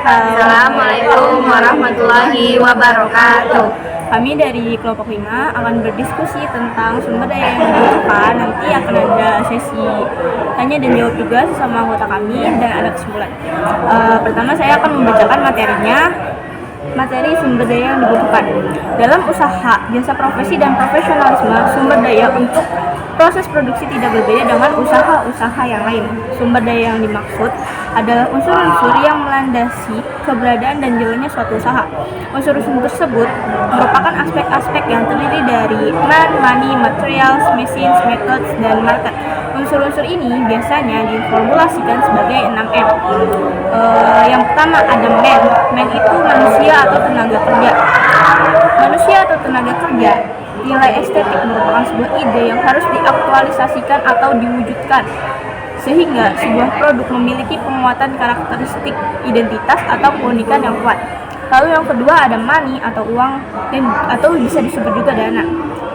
Assalamualaikum warahmatullahi wabarakatuh. Kami dari kelompok 5 akan berdiskusi tentang sumber daya yang dibutuhkan. Nanti akan ada sesi tanya dan jawab juga sama anggota kami dan ada kesimpulan. Pertama saya akan membacakan materinya. Materi sumber daya yang dibutuhkan dalam usaha, jasa profesi dan profesionalisme. Sumber daya untuk proses produksi tidak berbeda dengan usaha-usaha yang lain. Sumber daya yang dimaksud adalah unsur-unsur yang melandasi keberadaan dan jalannya suatu usaha. Unsur-unsur tersebut merupakan aspek-aspek yang terdiri dari man, money, materials, machines, methods, dan market. Unsur-unsur ini biasanya diformulasikan sebagai 6M. Yang pertama ada man. Man itu manusia atau tenaga kerja. Manusia atau tenaga kerja. Nilai estetik merupakan sebuah ide yang harus diaktualisasikan atau diwujudkan sehingga sebuah produk memiliki penguatan karakteristik identitas atau keunikan yang kuat. Lalu yang kedua ada money atau uang atau bisa disebut juga dana.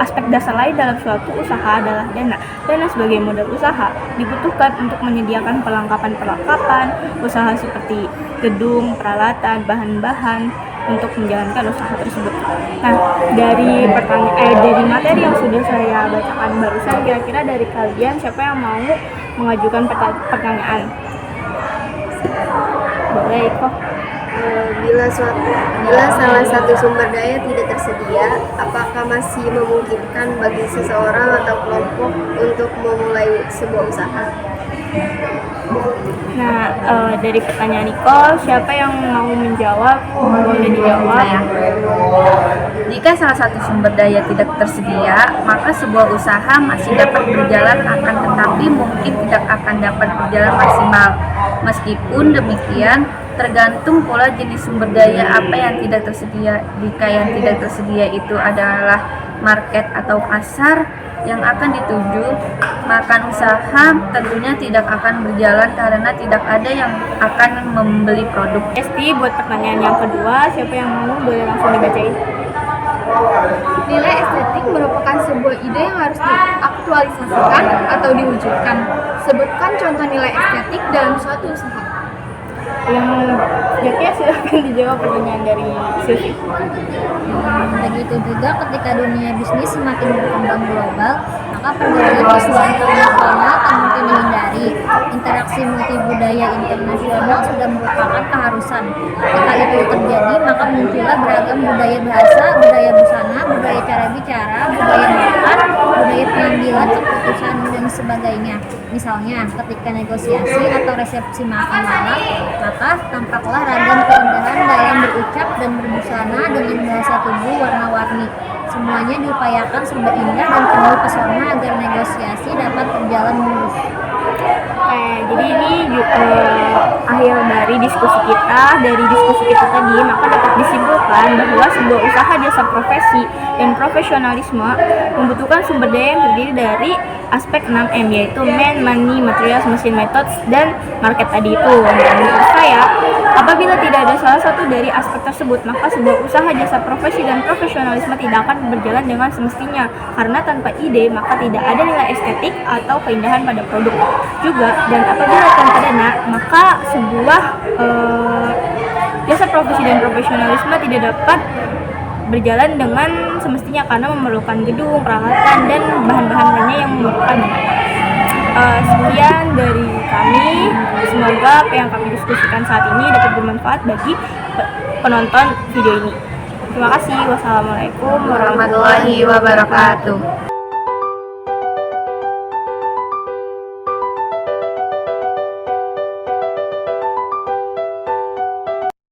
Aspek dasar lain dalam suatu usaha adalah dana. Dana sebagai modal usaha dibutuhkan untuk menyediakan perlengkapan usaha seperti gedung, peralatan, bahan-bahan untuk menjalankan usaha tersebut. Nah, dari materi yang sudah saya bacakan barusan, kira-kira dari kalian siapa yang mau mengajukan pertanyaan? Boleh kok. Bila salah satu sumber daya tidak tersedia, apakah masih memungkinkan bagi seseorang atau kelompok untuk memulai sebuah usaha? Nah, dari pertanyaan Nicole, siapa yang mau menjawab? Boleh dijawab. Jika salah satu sumber daya tidak tersedia, maka sebuah usaha masih dapat berjalan, akan tetapi mungkin tidak akan dapat berjalan maksimal. Meskipun demikian, tergantung pula jenis sumber daya apa yang tidak tersedia. Jika yang tidak tersedia itu adalah market atau pasar yang akan dituju, maka usaha tentunya tidak akan berjalan karena tidak ada yang akan membeli produk. Esti, buat pertanyaan yang kedua, siapa yang mau? Boleh langsung dibacain. Nilai estetik merupakan sebuah ide yang harus diaktualisasikan atau diwujudkan. Sebutkan contoh nilai estetik dalam suatu usaha. Yang Jakia silahkan dijawab pertanyaan dari Sylvie. Begitu juga ketika dunia bisnis semakin berkembang global, maka pergaulan bisnis internasional tak mungkin dihindari. Interaksi multibudaya internasional sudah merupakan keharusan. Ketika itu terjadi, maka muncullah beragam budaya bahasa, budaya busana, budaya cara bicara, budaya makan, budaya pengambilan keputusan dan sebagainya. Misalnya, ketika negosiasi atau resepsi makan malam, maka tampaklah ragam keindahan dalam berucap dan berbusana dengan bahasa tubuh warna-warni. Semuanya diupayakan serba indah dan penuh pesona agar negosiasi dapat berjalan mulus. Jadi ini akhir dari diskusi kita. Dari diskusi kita tadi, maka dapat disimpulkan bahwa sebuah usaha jasa profesi dan profesionalisme membutuhkan sumber daya yang terdiri dari aspek 6M, yaitu man, money, materials, machine, methods, dan market tadi itu. Dan menurut saya, apabila tidak ada salah satu dari aspek tersebut, maka sebuah usaha jasa profesi dan profesionalisme tidak akan berjalan dengan semestinya. Karena tanpa ide, maka tidak ada nilai estetik atau keindahan pada produk juga. Dan apabila tanpa dana, maka sebuah jasa profesi dan profesionalisme tidak dapat berjalan dengan semestinya karena memerlukan gedung, peralatan, dan bahan-bahan lainnya yang memerlukan. Sekian dari kami. Semoga apa yang kami diskusikan saat ini dapat bermanfaat bagi penonton video ini. Terima kasih. Wassalamualaikum warahmatullahi wabarakatuh.